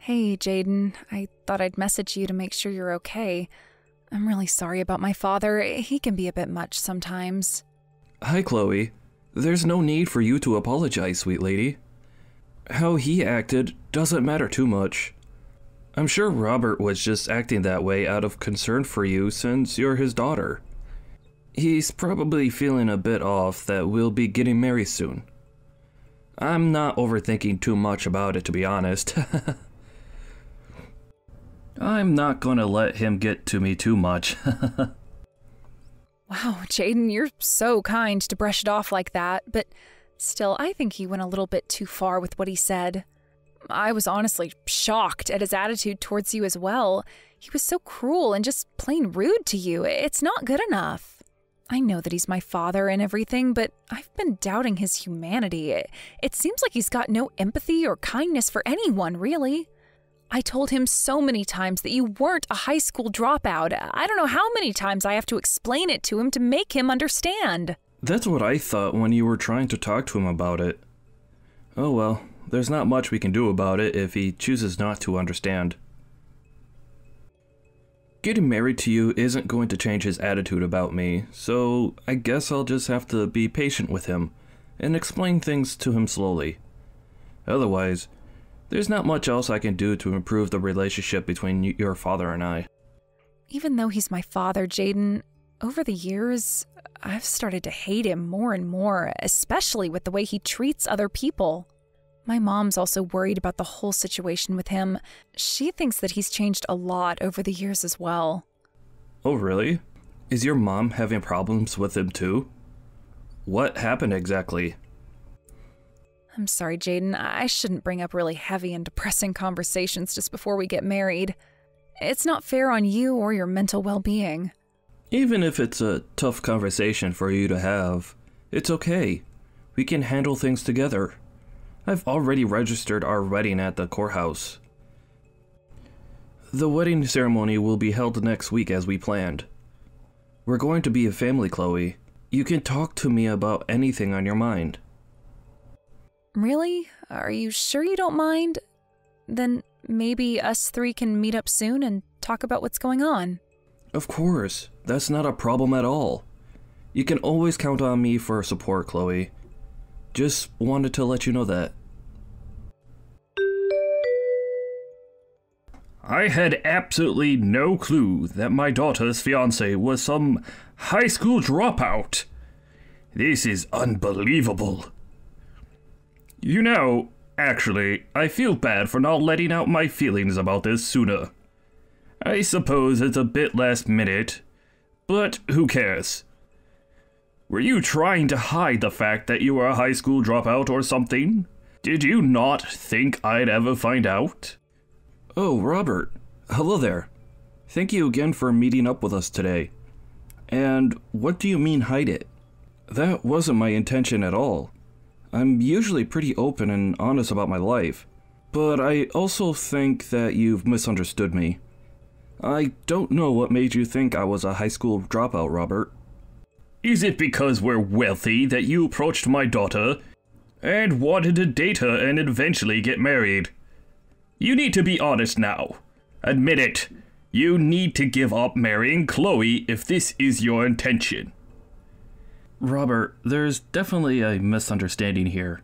Hey, Jaden. I thought I'd message you to make sure you're okay. I'm really sorry about my father. He can be a bit much sometimes. Hi, Chloe. There's no need for you to apologize, sweet lady. How he acted doesn't matter too much. I'm sure Robert was just acting that way out of concern for you since you're his daughter. He's probably feeling a bit off that we'll be getting married soon. I'm not overthinking too much about it, to be honest. I'm not gonna let him get to me too much. Wow, Jaden, you're so kind to brush it off like that, but still, I think he went a little bit too far with what he said. I was honestly shocked at his attitude towards you as well. He was so cruel and just plain rude to you. It's not good enough. I know that he's my father and everything, but I've been doubting his humanity. It seems like he's got no empathy or kindness for anyone, really. I told him so many times that you weren't a high school dropout. I don't know how many times I have to explain it to him to make him understand. That's what I thought when you were trying to talk to him about it. Oh well, there's not much we can do about it if he chooses not to understand. Getting married to you isn't going to change his attitude about me, so I guess I'll just have to be patient with him and explain things to him slowly. Otherwise, there's not much else I can do to improve the relationship between your father and I. Even though he's my father, Jaden, over the years, I've started to hate him more and more, especially with the way he treats other people. My mom's also worried about the whole situation with him. She thinks that he's changed a lot over the years as well. Oh, really? Is your mom having problems with him too? What happened exactly? I'm sorry, Jaden. I shouldn't bring up really heavy and depressing conversations just before we get married. It's not fair on you or your mental well-being. Even if it's a tough conversation for you to have, it's okay. We can handle things together. I've already registered our wedding at the courthouse. The wedding ceremony will be held next week as we planned. We're going to be a family, Chloe. You can talk to me about anything on your mind. Really? Are you sure you don't mind? Then maybe us three can meet up soon and talk about what's going on. Of course. That's not a problem at all. You can always count on me for support, Chloe. Just wanted to let you know that. I had absolutely no clue that my daughter's fiancé was some high school dropout. This is unbelievable. You know, actually, I feel bad for not letting out my feelings about this sooner. I suppose it's a bit last minute, but who cares? Were you trying to hide the fact that you were a high school dropout or something? Did you not think I'd ever find out? Oh, Robert. Hello there. Thank you again for meeting up with us today. And what do you mean hide it? That wasn't my intention at all. I'm usually pretty open and honest about my life, but I also think that you've misunderstood me. I don't know what made you think I was a high school dropout, Robert. Is it because we're wealthy that you approached my daughter and wanted to date her and eventually get married? You need to be honest now. Admit it. You need to give up marrying Chloe if this is your intention. Robert, there's definitely a misunderstanding here.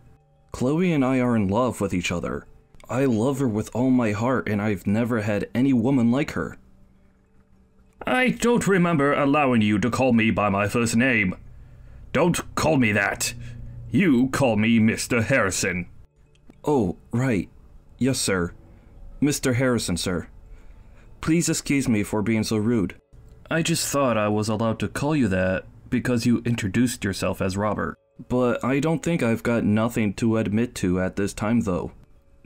Chloe and I are in love with each other. I love her with all my heart, and I've never had any woman like her. I don't remember allowing you to call me by my first name. Don't call me that. You call me Mr. Harrison. Oh, right. Yes, sir. Mr. Harrison, sir. Please excuse me for being so rude. I just thought I was allowed to call you that because you introduced yourself as Robert. But I don't think I've got nothing to admit to at this time, though.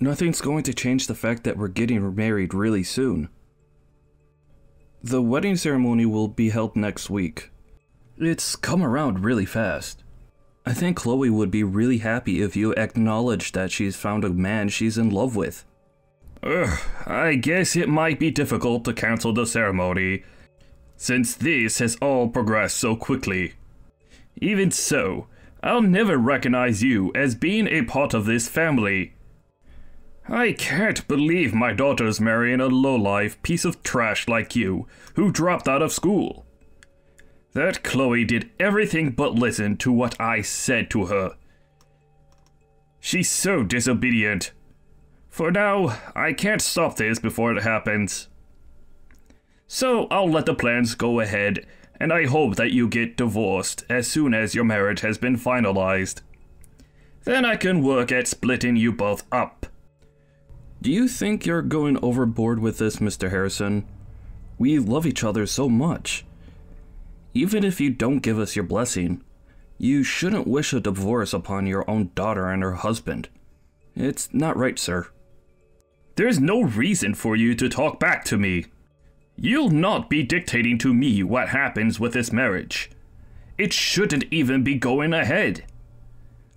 Nothing's going to change the fact that we're getting married really soon. The wedding ceremony will be held next week. It's come around really fast. I think Chloe would be really happy if you acknowledged that she's found a man she's in love with. I guess it might be difficult to cancel the ceremony, since this has all progressed so quickly. Even so, I'll never recognize you as being a part of this family. I can't believe my daughter's marrying a lowlife piece of trash like you, who dropped out of school. That Chloe did everything but listen to what I said to her. She's so disobedient. For now, I can't stop this before it happens. So I'll let the plans go ahead, and I hope that you get divorced as soon as your marriage has been finalized. Then I can work at splitting you both up. Do you think you're going overboard with this, Mr. Harrison? We love each other so much. Even if you don't give us your blessing, you shouldn't wish a divorce upon your own daughter and her husband. It's not right, sir. There's no reason for you to talk back to me. You'll not be dictating to me what happens with this marriage. It shouldn't even be going ahead.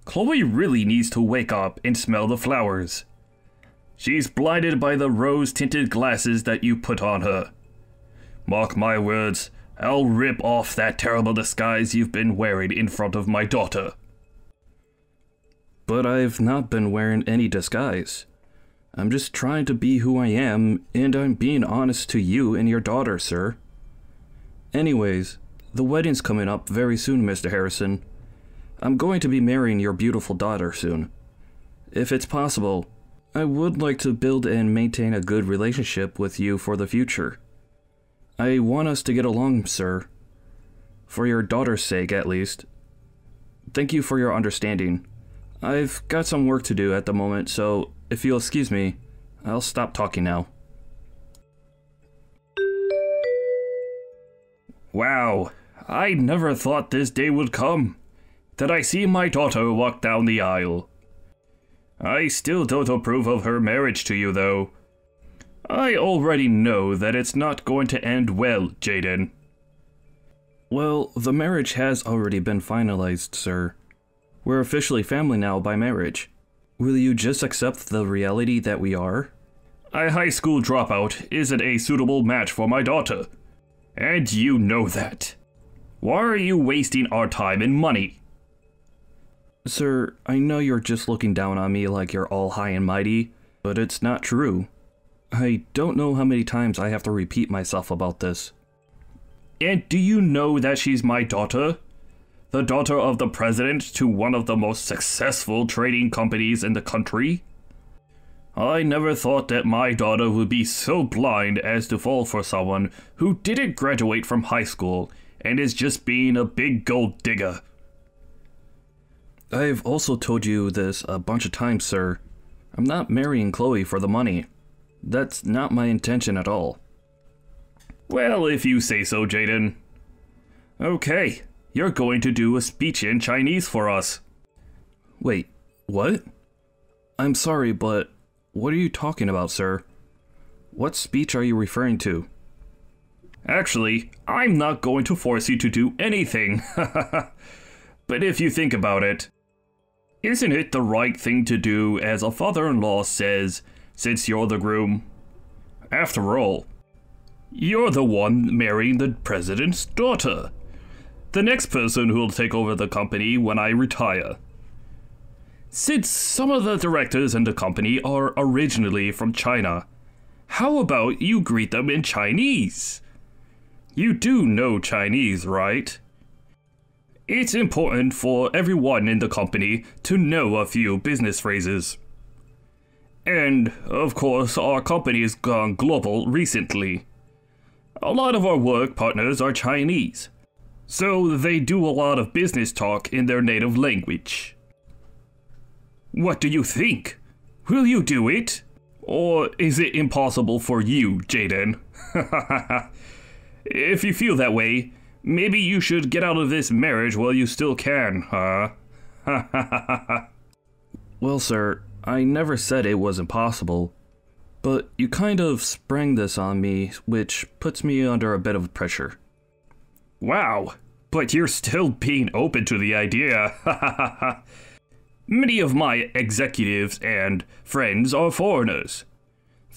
Chloe really needs to wake up and smell the flowers. She's blinded by the rose-tinted glasses that you put on her. Mark my words, I'll rip off that terrible disguise you've been wearing in front of my daughter. But I've not been wearing any disguise. I'm just trying to be who I am, and I'm being honest to you and your daughter, sir. Anyways, the wedding's coming up very soon, Mr. Harrison. I'm going to be marrying your beautiful daughter soon. If it's possible, I would like to build and maintain a good relationship with you for the future. I want us to get along, sir. For your daughter's sake, at least. Thank you for your understanding. I've got some work to do at the moment, so if you'll excuse me, I'll stop talking now. Wow, I never thought this day would come. That I see my daughter walk down the aisle. I still don't approve of her marriage to you, though. I already know that it's not going to end well, Jaden. Well, the marriage has already been finalized, sir. We're officially family now by marriage. Will you just accept the reality that we are? A high school dropout isn't a suitable match for my daughter. And you know that. Why are you wasting our time and money? Sir, I know you're just looking down on me like you're all high and mighty, but it's not true. I don't know how many times I have to repeat myself about this. And do you know that she's my daughter? The daughter of the president to one of the most successful trading companies in the country? I never thought that my daughter would be so blind as to fall for someone who didn't graduate from high school and is just being a big gold digger. I've also told you this a bunch of times, sir. I'm not marrying Chloe for the money. That's not my intention at all. Well, if you say so, Jaden. Okay, you're going to do a speech in Chinese for us. Wait, what? I'm sorry, but what are you talking about, sir? What speech are you referring to? Actually, I'm not going to force you to do anything. But if you think about it, isn't it the right thing to do as a father-in-law says, since you're the groom? After all, you're the one marrying the president's daughter. The next person who'll take over the company when I retire. Since some of the directors in the company are originally from China, how about you greet them in Chinese? You do know Chinese, right? It's important for everyone in the company to know a few business phrases. And, of course, our company has gone global recently. A lot of our work partners are Chinese, so they do a lot of business talk in their native language. What do you think? Will you do it? Or is it impossible for you, Jaden? If you feel that way, maybe you should get out of this marriage while you still can, huh? Well, sir, I never said it was impossible, but you kind of sprang this on me, which puts me under a bit of pressure. Wow, but you're still being open to the idea. Many of my executives and friends are foreigners.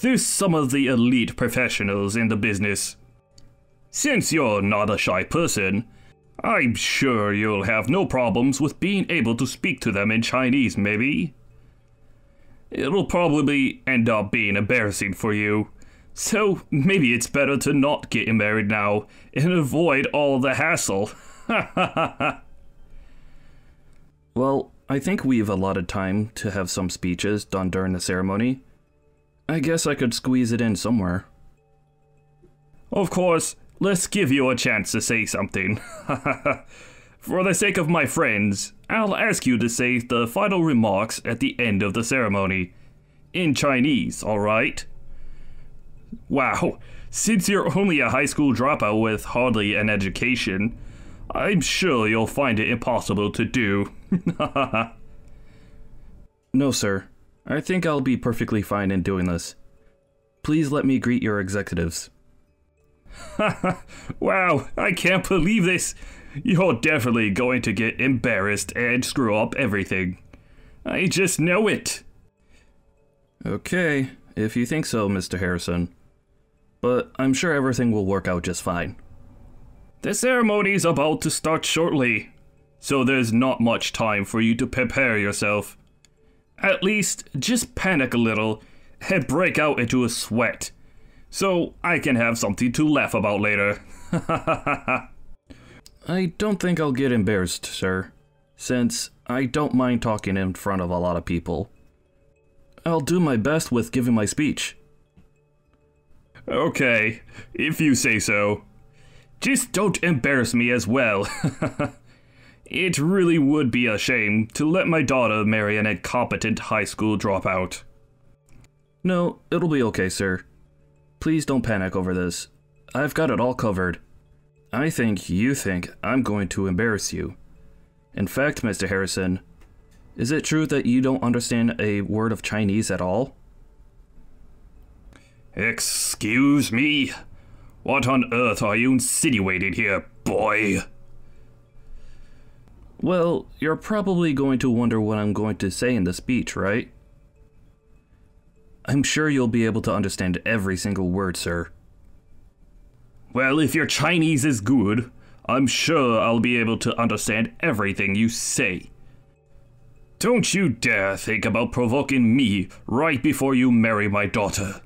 They're some of the elite professionals in the business. Since you're not a shy person, I'm sure you'll have no problems with being able to speak to them in Chinese, maybe? It'll probably end up being embarrassing for you. So maybe it's better to not get married now and avoid all the hassle. Well, I think we've allotted time to have some speeches done during the ceremony. I guess I could squeeze it in somewhere. Of course, let's give you a chance to say something. For the sake of my friends, I'll ask you to say the final remarks at the end of the ceremony. In Chinese, alright? Wow, since you're only a high school dropout with hardly an education, I'm sure you'll find it impossible to do. No, sir. I think I'll be perfectly fine in doing this. Please let me greet your executives. Wow, I can't believe this. You're definitely going to get embarrassed and screw up everything. I just know it. Okay, if you think so, Mr. Harrison. But I'm sure everything will work out just fine. The ceremony's about to start shortly, so there's not much time for you to prepare yourself. At least, just panic a little and break out into a sweat, so I can have something to laugh about later. I don't think I'll get embarrassed, sir, since I don't mind talking in front of a lot of people. I'll do my best with giving my speech. Okay, if you say so. Just don't embarrass me as well. It really would be a shame to let my daughter marry an incompetent high school dropout. No, it'll be okay, sir. Please don't panic over this. I've got it all covered. I think you think I'm going to embarrass you. In fact, Mr. Harrison, is it true that you don't understand a word of Chinese at all? Excuse me? What on earth are you insinuating here, boy? Well, you're probably going to wonder what I'm going to say in the speech, right? I'm sure you'll be able to understand every single word, sir. Well, if your Chinese is good, I'm sure I'll be able to understand everything you say. Don't you dare think about provoking me right before you marry my daughter.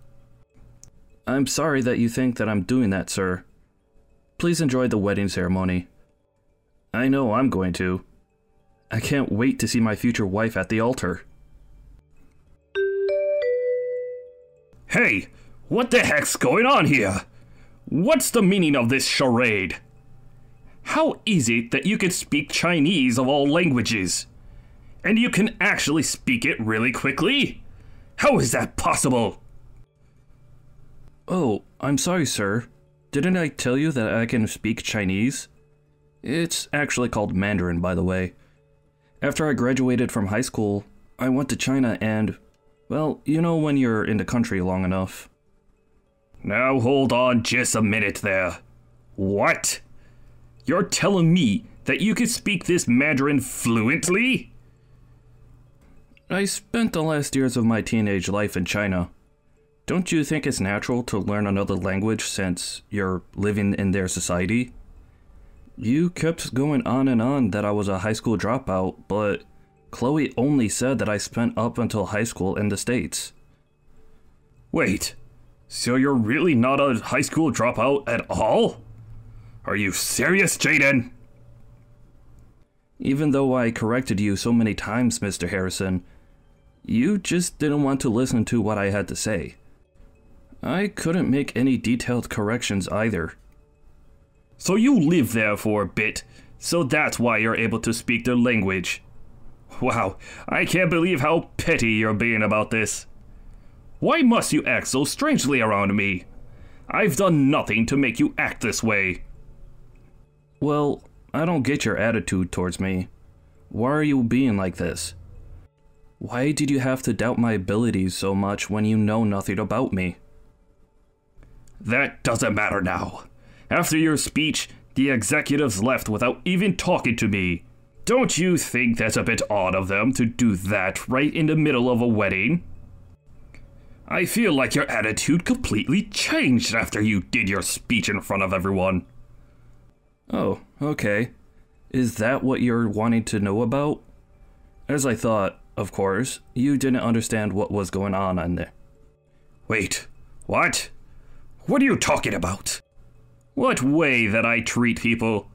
I'm sorry that you think that I'm doing that, sir. Please enjoy the wedding ceremony. I know I'm going to. I can't wait to see my future wife at the altar. Hey, what the heck's going on here? What's the meaning of this charade? How is it that you can speak Chinese of all languages? And you can actually speak it really quickly? How is that possible? Oh, I'm sorry, sir. Didn't I tell you that I can speak Chinese? It's actually called Mandarin, by the way. After I graduated from high school, I went to China and, well, you know when you're in the country long enough. Now hold on just a minute there. What? You're telling me that you can speak this Mandarin fluently? I spent the last years of my teenage life in China. Don't you think it's natural to learn another language since you're living in their society? You kept going on and on that I was a high school dropout, but Chloe only said that I spent up until high school in the States. Wait, so you're really not a high school dropout at all? Are you serious, Jaden? Even though I corrected you so many times, Mr. Harrison, you just didn't want to listen to what I had to say. I couldn't make any detailed corrections either. So you live there for a bit, so that's why you're able to speak their language. Wow, I can't believe how petty you're being about this. Why must you act so strangely around me? I've done nothing to make you act this way. Well, I don't get your attitude towards me. Why are you being like this? Why did you have to doubt my abilities so much when you know nothing about me? That doesn't matter now. After your speech, the executives left without even talking to me. Don't you think that's a bit odd of them to do that right in the middle of a wedding? I feel like your attitude completely changed after you did your speech in front of everyone. Oh, okay. Is that what you're wanting to know about? As I thought, Of course, you didn't understand what was going on in there. Wait, what? What are you talking about? What way that I treat people?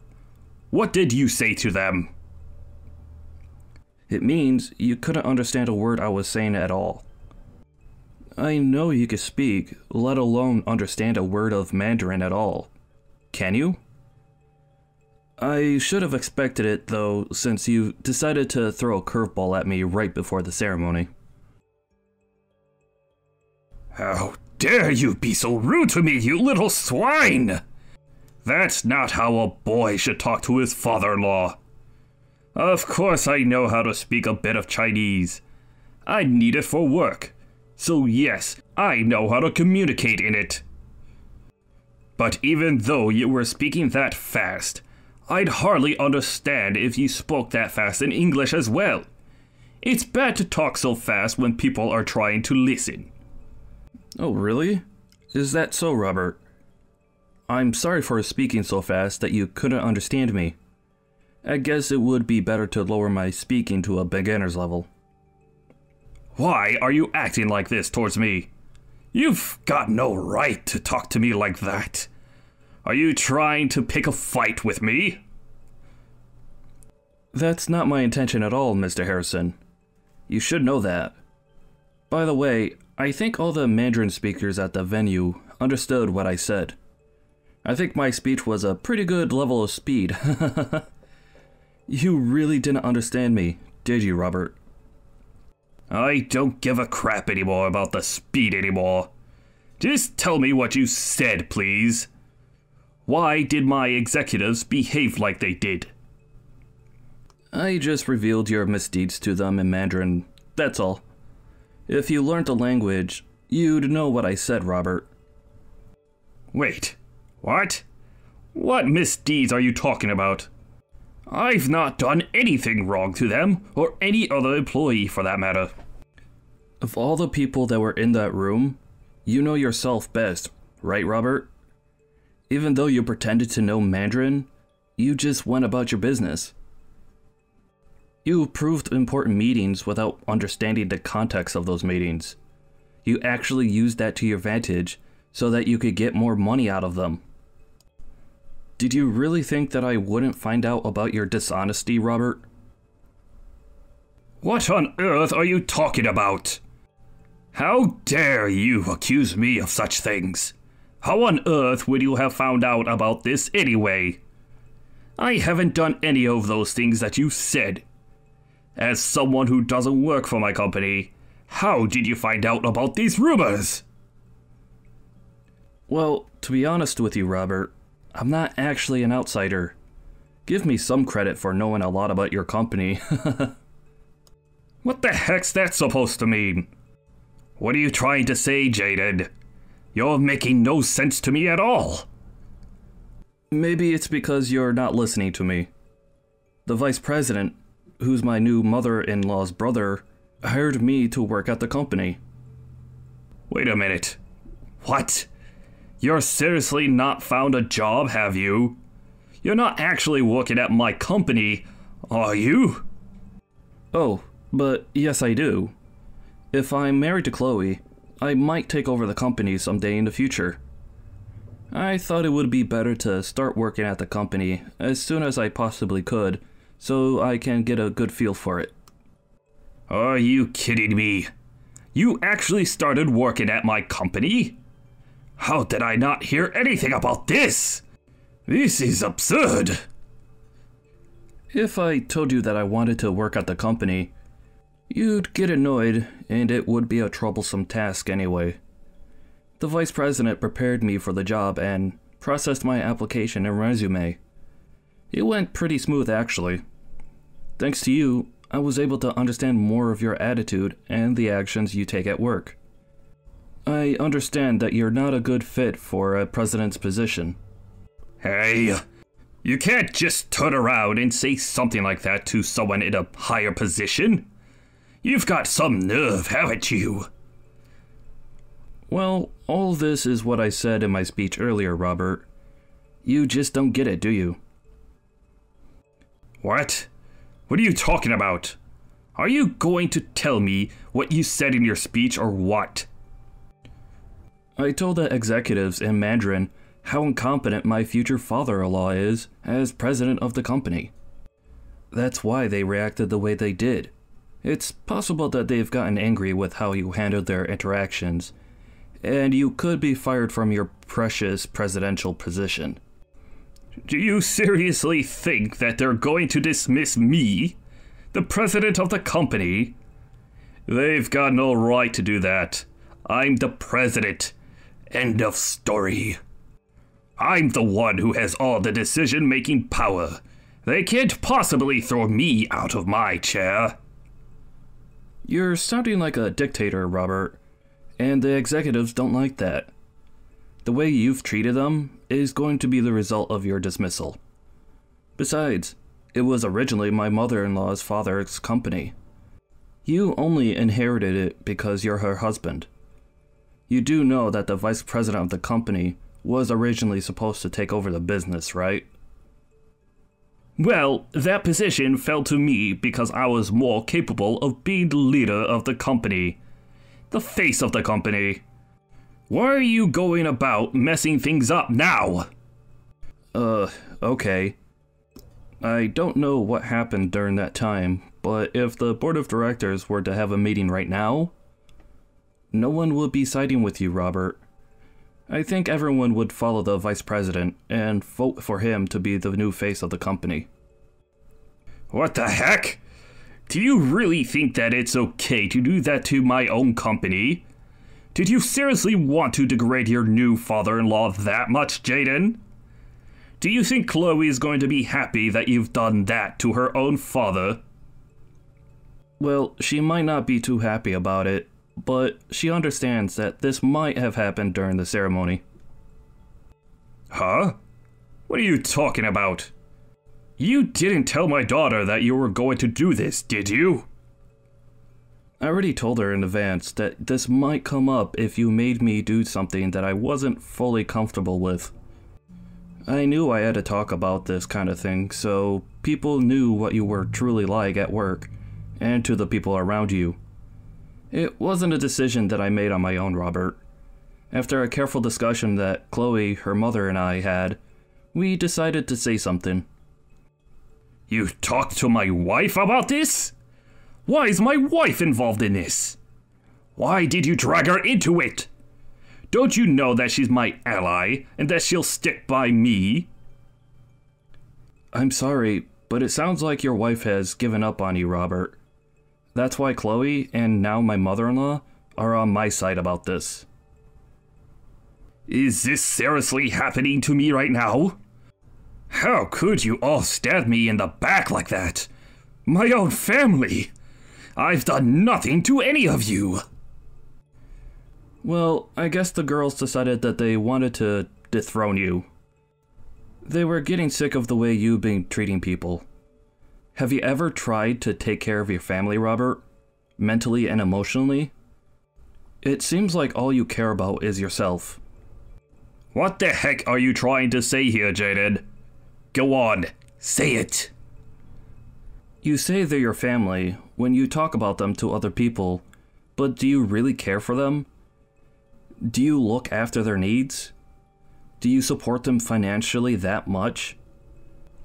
What did you say to them? It means you couldn't understand a word I was saying at all. I know you can speak, let alone understand a word of Mandarin at all. Can you? I should have expected it, though, since you decided to throw a curveball at me right before the ceremony. How dare you be so rude to me, you little swine! That's not how a boy should talk to his father-in-law. Of course I know how to speak a bit of Chinese. I need it for work. So yes, I know how to communicate in it. But even though you were speaking that fast, I'd hardly understand if you spoke that fast in English as well. It's bad to talk so fast when people are trying to listen. Oh, really? Is that so, Robert? I'm sorry for speaking so fast that you couldn't understand me. I guess it would be better to lower my speaking to a beginner's level. Why are you acting like this towards me? You've got no right to talk to me like that. Are you trying to pick a fight with me? That's not my intention at all, Mr. Harrison. You should know that. By the way, I think all the Mandarin speakers at the venue understood what I said. I think my speech was a pretty good level of speed. You really didn't understand me, did you, Robert? I don't give a crap anymore about the speed anymore. Just tell me what you said, please. Why did my executives behave like they did? I just revealed your misdeeds to them in Mandarin, that's all. If you learned the language, you'd know what I said, Robert. Wait, what? What misdeeds are you talking about? I've not done anything wrong to them, or any other employee for that matter. Of all the people that were in that room, you know yourself best, right, Robert? Even though you pretended to know Mandarin, you just went about your business. You approved important meetings without understanding the context of those meetings. You actually used that to your advantage so that you could get more money out of them. Did you really think that I wouldn't find out about your dishonesty, Robert? What on earth are you talking about? How dare you accuse me of such things? How on earth would you have found out about this anyway? I haven't done any of those things that you said. As someone who doesn't work for my company, how did you find out about these rumors? Well, to be honest with you, Robert, I'm not actually an outsider. Give me some credit for knowing a lot about your company. What the heck's that supposed to mean? What are you trying to say, Jaden? You're making no sense to me at all. Maybe it's because you're not listening to me. The vice president, who's my new mother-in-law's brother, hired me to work at the company. Wait a minute. What? You're seriously not found a job, have you? You're not actually working at my company, are you? Oh, but yes I do. If I'm married to Chloe, I might take over the company someday in the future. I thought it would be better to start working at the company as soon as I possibly could, so I can get a good feel for it. Are you kidding me? You actually started working at my company? How did I not hear anything about this? This is absurd. If I told you that I wanted to work at the company, you'd get annoyed, and it would be a troublesome task anyway. The vice president prepared me for the job and processed my application and resume. It went pretty smooth, actually. Thanks to you, I was able to understand more of your attitude and the actions you take at work. I understand that you're not a good fit for a president's position. Hey, you can't just turn around and say something like that to someone in a higher position. You've got some nerve, haven't you? Well, all this is what I said in my speech earlier, Robert. You just don't get it, do you? What? What are you talking about? Are you going to tell me what you said in your speech or what? I told the executives in Mandarin how incompetent my future father-in-law is as president of the company. That's why they reacted the way they did. It's possible that they've gotten angry with how you handled their interactions, and you could be fired from your precious presidential position. Do you seriously think that they're going to dismiss me, the president of the company? They've got no right to do that. I'm the president. End of story. I'm the one who has all the decision-making power. They can't possibly throw me out of my chair. You're sounding like a dictator, Robert, and the executives don't like that. The way you've treated them is going to be the result of your dismissal. Besides, it was originally my mother-in-law's father's company. You only inherited it because you're her husband. You do know that the vice president of the company was originally supposed to take over the business, right? Well, that position fell to me because I was more capable of being the leader of the company. The face of the company. Why are you going about messing things up now? Okay. I don't know what happened during that time, but if the board of directors were to have a meeting right now, no one would be siding with you, Robert. I think everyone would follow the vice president and vote for him to be the new face of the company. What the heck? Do you really think that it's okay to do that to my own company? Did you seriously want to degrade your new father-in-law that much, Jaden? Do you think Chloe is going to be happy that you've done that to her own father? Well, she might not be too happy about it, but she understands that this might have happened during the ceremony. Huh? What are you talking about? You didn't tell my daughter that you were going to do this, did you? I already told her in advance that this might come up if you made me do something that I wasn't fully comfortable with. I knew I had to talk about this kind of thing, so people knew what you were truly like at work, and to the people around you. It wasn't a decision that I made on my own, Robert. After a careful discussion that Chloe, her mother, and I had, we decided to say something. You talked to my wife about this? Why is my wife involved in this? Why did you drag her into it? Don't you know that she's my ally and that she'll stick by me? I'm sorry, but it sounds like your wife has given up on you, Robert. That's why Chloe, and now my mother-in-law, are on my side about this. Is this seriously happening to me right now? How could you all stab me in the back like that? My own family! I've done nothing to any of you! Well, I guess the girls decided that they wanted to dethrone you. They were getting sick of the way you've been treating people. Have you ever tried to take care of your family, Robert? Mentally and emotionally? It seems like all you care about is yourself. What the heck are you trying to say here, Jaden? Go on, say it. You say they're your family when you talk about them to other people, but do you really care for them? Do you look after their needs? Do you support them financially that much?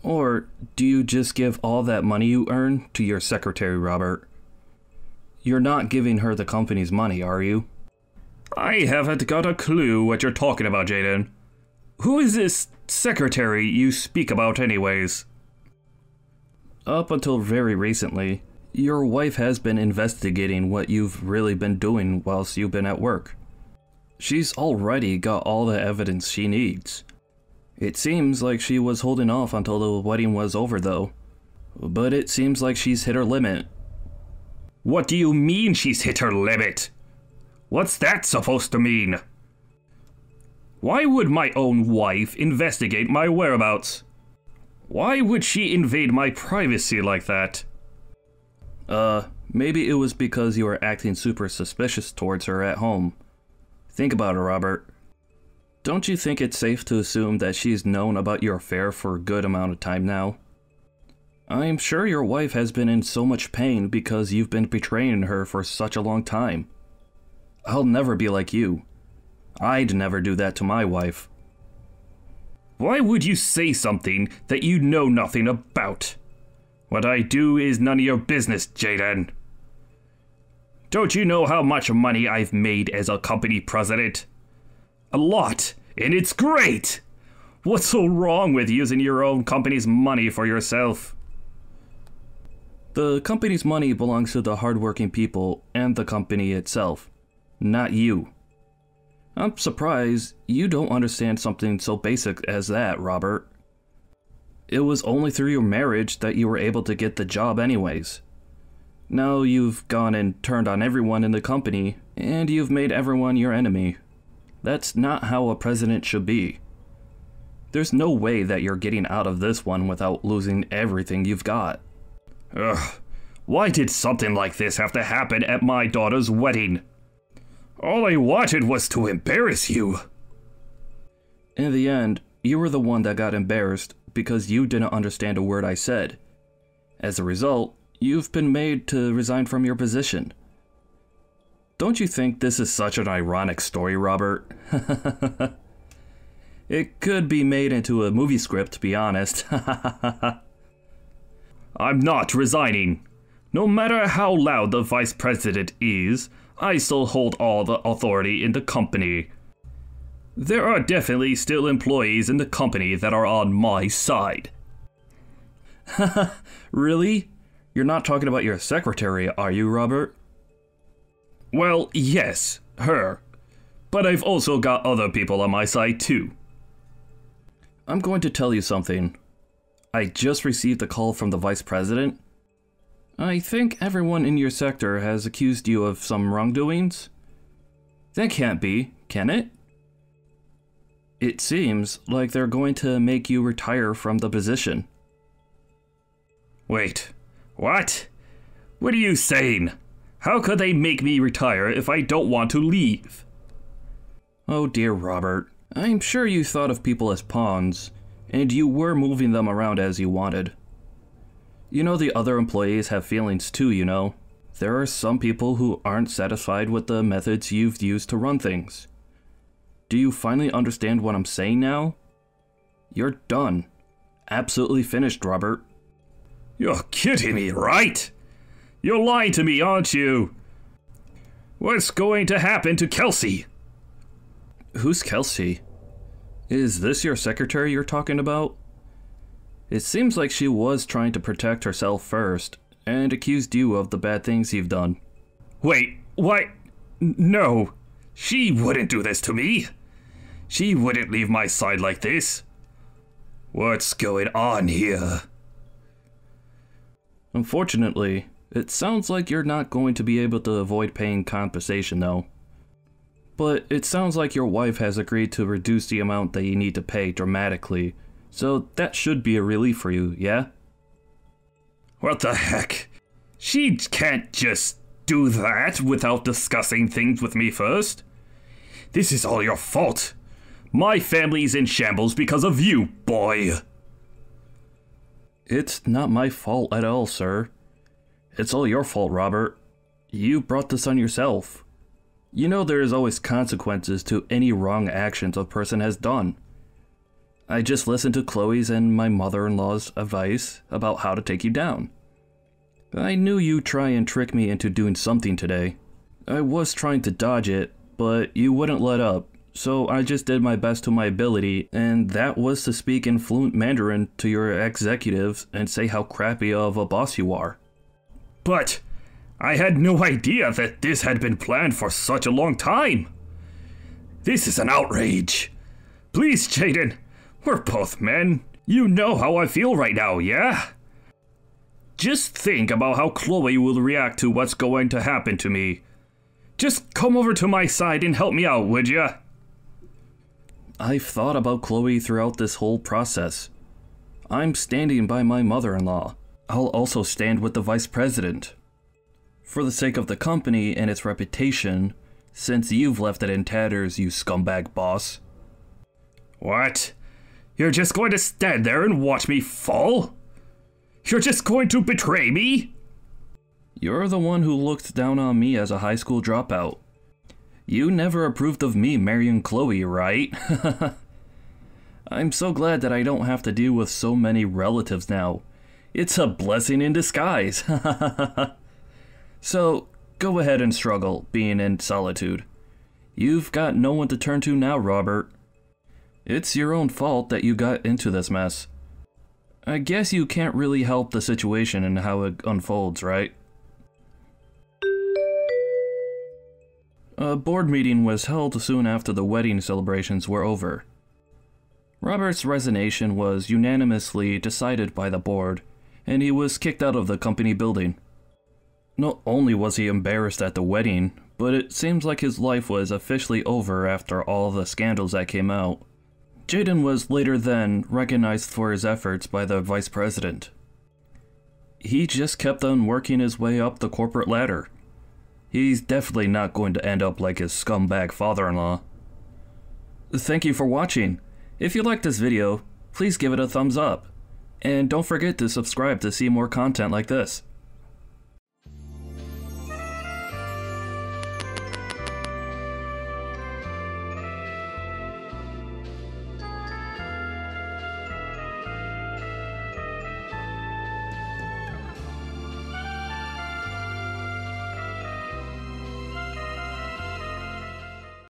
Or do you just give all that money you earn to your secretary, Robert? You're not giving her the company's money, are you? I haven't got a clue what you're talking about, Jaden. Who is this secretary you speak about anyways? Up until very recently, your wife has been investigating what you've really been doing whilst you've been at work. She's already got all the evidence she needs. It seems like she was holding off until the wedding was over though. But it seems like she's hit her limit. What do you mean she's hit her limit? What's that supposed to mean? Why would my own wife investigate my whereabouts? Why would she invade my privacy like that? Maybe it was because you were acting super suspicious towards her at home. Think about it, Robert. Don't you think it's safe to assume that she's known about your affair for a good amount of time now? I'm sure your wife has been in so much pain because you've been betraying her for such a long time. I'll never be like you. I'd never do that to my wife. Why would you say something that you know nothing about? What I do is none of your business, Jaden. Don't you know how much money I've made as a company president? A lot, and it's great! What's so wrong with using your own company's money for yourself? The company's money belongs to the hardworking people and the company itself, not you. I'm surprised you don't understand something so basic as that, Robert. It was only through your marriage that you were able to get the job anyways. Now you've gone and turned on everyone in the company, and you've made everyone your enemy. That's not how a president should be. There's no way that you're getting out of this one without losing everything you've got. Ugh, why did something like this have to happen at my daughter's wedding? All I wanted was to embarrass you. In the end, you were the one that got embarrassed because you didn't understand a word I said. As a result, you've been made to resign from your position. Don't you think this is such an ironic story, Robert? It could be made into a movie script, to be honest. I'm not resigning. No matter how loud the vice president is, I still hold all the authority in the company. There are definitely still employees in the company that are on my side. Really? You're not talking about your secretary, are you, Robert? Well, yes, her. But I've also got other people on my side too. I'm going to tell you something. I just received a call from the vice president. I think everyone in your sector has accused you of some wrongdoings. That can't be, can it? It seems like they're going to make you retire from the position. Wait, what? What are you saying? How could they make me retire if I don't want to leave? Oh dear, Robert. I'm sure you thought of people as pawns, and you were moving them around as you wanted. You know the other employees have feelings too, you know. There are some people who aren't satisfied with the methods you've used to run things. Do you finally understand what I'm saying now? You're done. Absolutely finished, Robert. You're kidding me, right? You're lying to me, aren't you? What's going to happen to Kelsey? Who's Kelsey? Is this your secretary you're talking about? It seems like she was trying to protect herself first, and accused you of the bad things you've done. Wait, what? No, she wouldn't do this to me. She wouldn't leave my side like this. What's going on here? Unfortunately, it sounds like you're not going to be able to avoid paying compensation though. But it sounds like your wife has agreed to reduce the amount that you need to pay dramatically, so that should be a relief for you, yeah? What the heck? She can't just do that without discussing things with me first. This is all your fault. My family's in shambles because of you, boy. It's not my fault at all, sir. It's all your fault, Robert. You brought this on yourself. You know there is always consequences to any wrong actions a person has done. I just listened to Chloe's and my mother-in-law's advice about how to take you down. I knew you'd try and trick me into doing something today. I was trying to dodge it, but you wouldn't let up, so I just did my best to my ability, and that was to speak in fluent Mandarin to your executives and say how crappy of a boss you are. But I had no idea that this had been planned for such a long time. This is an outrage. Please, Jaden, we're both men. You know how I feel right now, yeah? Just think about how Chloe will react to what's going to happen to me. Just come over to my side and help me out, would ya? I've thought about Chloe throughout this whole process. I'm standing by my mother-in-law. I'll also stand with the vice president. For the sake of the company and its reputation, since you've left it in tatters, you scumbag boss. What? You're just going to stand there and watch me fall? You're just going to betray me? You're the one who looked down on me as a high school dropout. You never approved of me marrying Chloe, right? I'm so glad that I don't have to deal with so many relatives now. It's a blessing in disguise. So, go ahead and struggle, being in solitude. You've got no one to turn to now, Robert. It's your own fault that you got into this mess. I guess you can't really help the situation and how it unfolds, right? A board meeting was held soon after the wedding celebrations were over. Robert's resignation was unanimously decided by the board, and he was kicked out of the company building. Not only was he embarrassed at the wedding, but it seems like his life was officially over after all the scandals that came out. Jaden was later then recognized for his efforts by the vice president. He just kept on working his way up the corporate ladder. He's definitely not going to end up like his scumbag father-in-law. Thank you for watching. If you liked this video, please give it a thumbs up. And don't forget to subscribe to see more content like this.